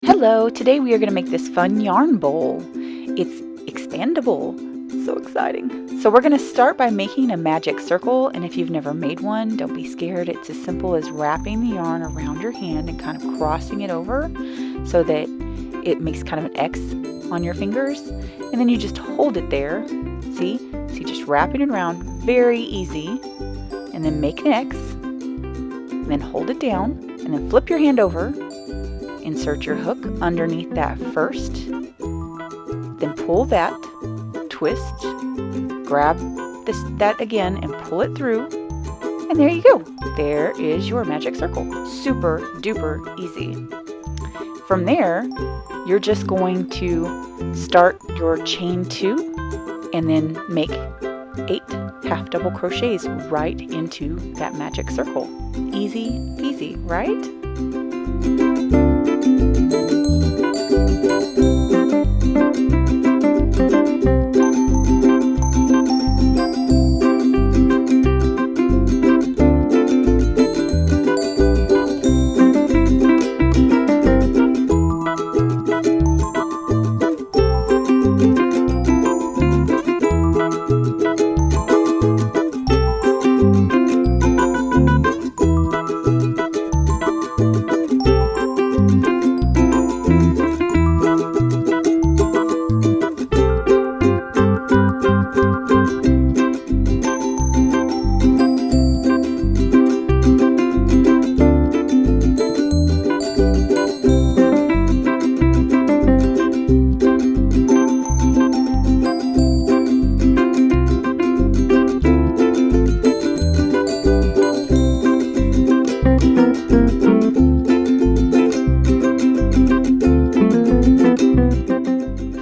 Hello, today we are going to make this fun yarn bowl. It's expandable. So exciting. So we're going to start by making a magic circle, and if you've never made one, don't be scared. It's as simple as wrapping the yarn around your hand and kind of crossing it over so that it makes kind of an X on your fingers, and then you just hold it there. See? So you just wrapping it around, very easy, and then make an X, and then hold it down, and then flip your hand over. Insert your hook underneath that first, then pull that, twist, grab that again and pull it through, and there you go. There is your magic circle. Super duper easy. From there, you're just going to start your chain 2 and then make 8 half double crochets right into that magic circle. Easy peasy, right?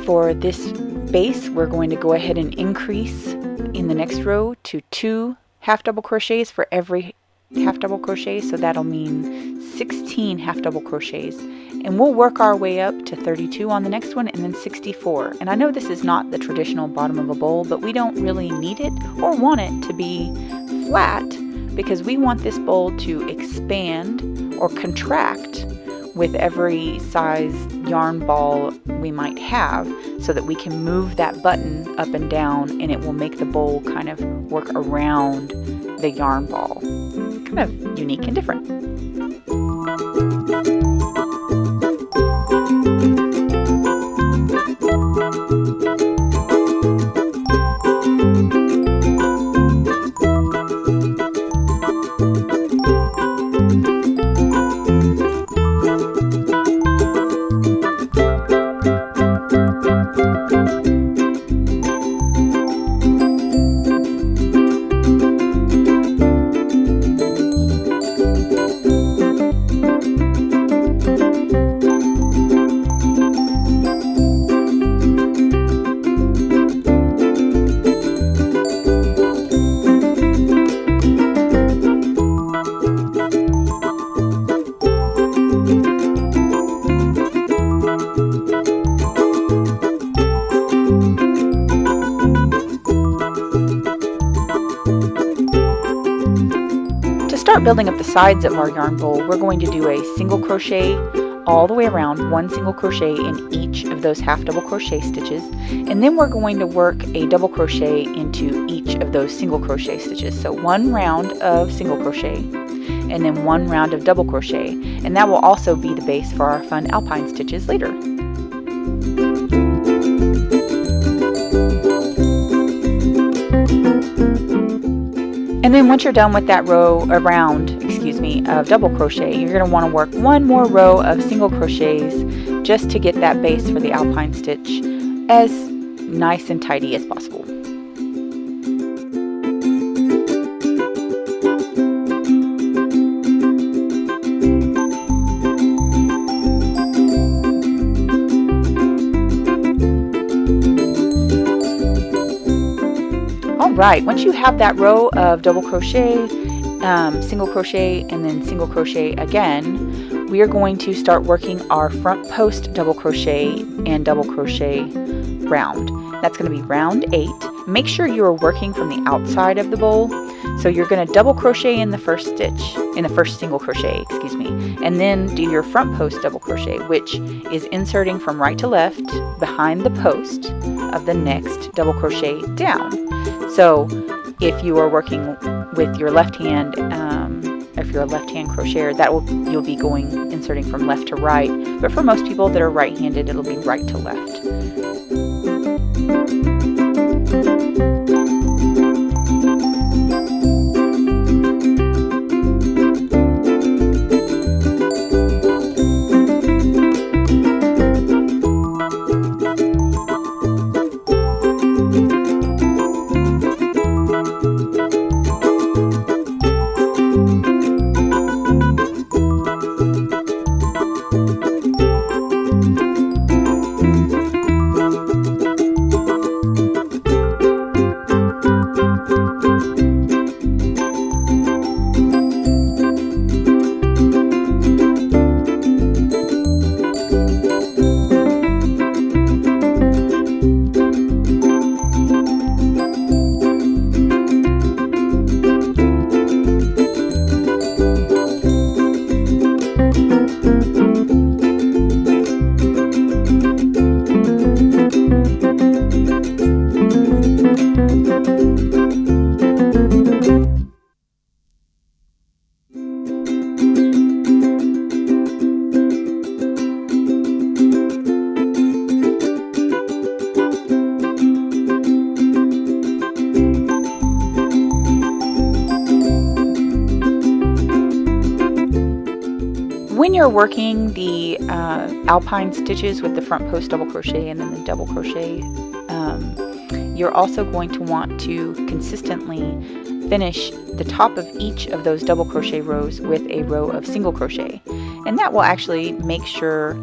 For this base, we're going to go ahead and increase in the next row to 2 half double crochets for every half double crochet, so that'll mean 16 half double crochets, and we'll work our way up to 32 on the next one, and then 64. And I know this is not the traditional bottom of a bowl, but we don't really need it or want it to be flat because we want this bowl to expand or contract with every size yarn ball we might have, so that we can move that button up and down and it will make the bowl kind of work around the yarn ball. Kind of unique and different. Start building up the sides of our yarn bowl, we're going to do a single crochet all the way around, 1 single crochet in each of those half double crochet stitches, and then we're going to work a double crochet into each of those single crochet stitches. So 1 round of single crochet and then 1 round of double crochet, and that will also be the base for our fun alpine stitches later. And then once you're done with that round of double crochet, you're going to want to work 1 more row of single crochets just to get that base for the alpine stitch as nice and tidy as possible. Alright, once you have that row of double crochet, single crochet, and then single crochet again, we are going to start working our front post double crochet and double crochet round. That's going to be round 8. Make sure you are working from the outside of the bowl So you're going to double crochet in the first stitch, in the first single crochet, excuse me, and then do your front post double crochet, which is inserting from right to left behind the post of the next double crochet down. So if you are working with your left hand, if you're a left-hand crocheter, you'll be inserting from left to right. But for most people that are right-handed, it'll be right to left. When you're working the alpine stitches with the front post double crochet and then the double crochet, you're also going to want to consistently finish the top of each of those double crochet rows with a row of single crochet, and that will actually make sure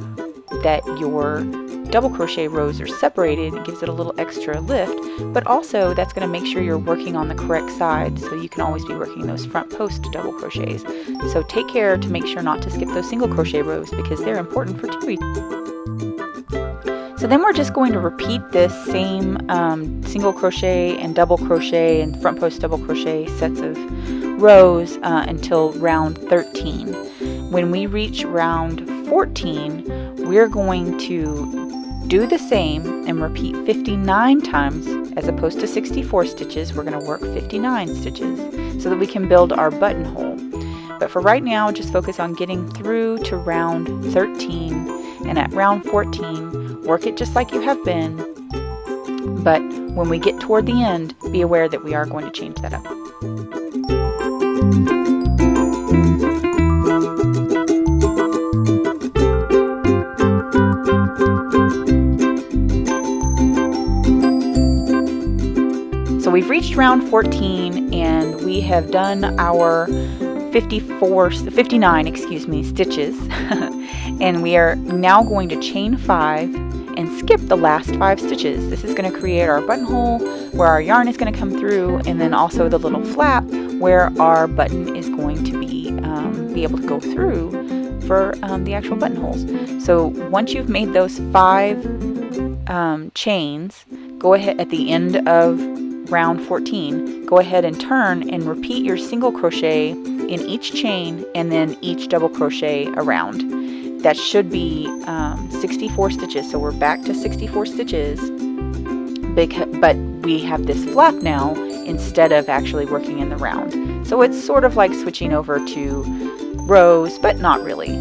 that your double crochet rows are separated. It gives it a little extra lift, but also that's going to make sure you're working on the correct side, so you can always be working those front post double crochets. So take care to make sure not to skip those single crochet rows because they're important for 2 reasons. So then we're just going to repeat this same single crochet and double crochet and front post double crochet sets of rows until round 13. When we reach round 14, we're going to do the same and repeat 59 times as opposed to 64 stitches. We're going to work 59 stitches so that we can build our buttonhole. But for right now, just focus on getting through to round 13, and at round 14, work it just like you have been. But when we get toward the end, be aware that we are going to change that up. So we've reached round 14 and we have done our 59 stitches and we are now going to chain 5 and skip the last 5 stitches. This is going to create our buttonhole where our yarn is going to come through, and then also the little flap where our button is going to be able to go through for the actual buttonholes. So once you've made those 5 chains, go ahead at the end of round 14, go ahead and turn and repeat your single crochet in each chain and then each double crochet around. That should be 64 stitches. So we're back to 64 stitches, but we have this flap now instead of actually working in the round. So it's sort of like switching over to rows, but not really.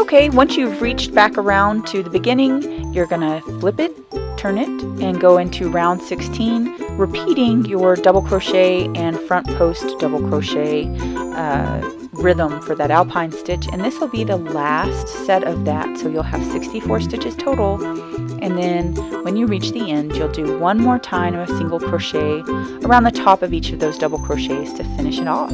Okay, once you've reached back around to the beginning, you're going to flip it, turn it and go into round 16, repeating your double crochet and front post double crochet rhythm for that alpine stitch. And this will be the last set of that, so you'll have 64 stitches total. And then when you reach the end, you'll do one more time of a single crochet around the top of each of those double crochets to finish it off.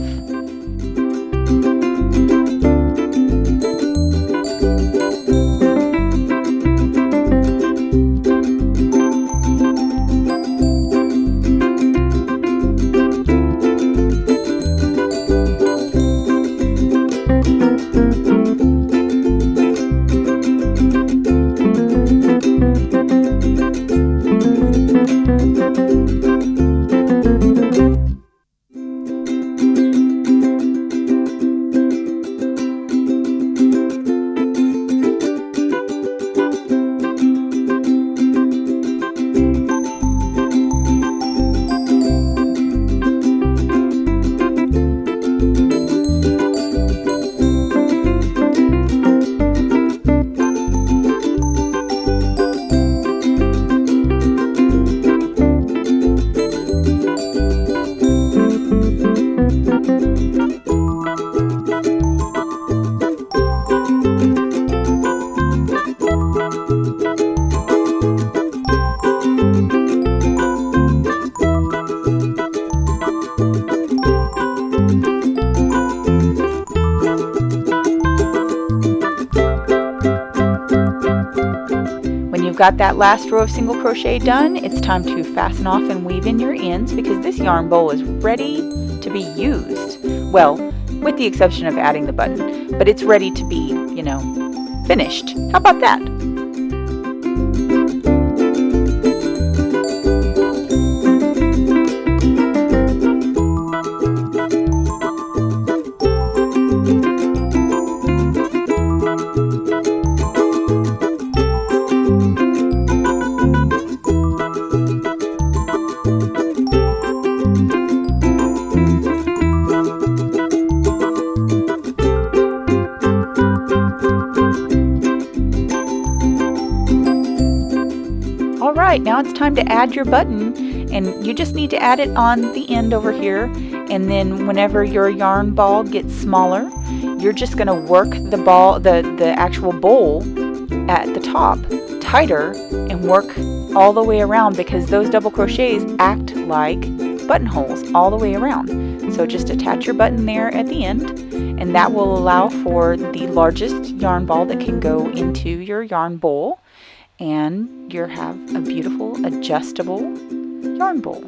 Got that last row of single crochet done, it's time to fasten off and weave in your ends because this yarn bowl is ready to be used. Well, with the exception of adding the button, but it's ready to be, finished. How about that? Alright, now it's time to add your button, and you just need to add it on the end over here, and then whenever your yarn ball gets smaller, you're just going to work the ball, the actual bowl at the top tighter and work all the way around, because those double crochets act like buttonholes all the way around. So just attach your button there at the end, and that will allow for the largest yarn ball that can go into your yarn bowl, and you have a beautiful adjustable yarn bowl.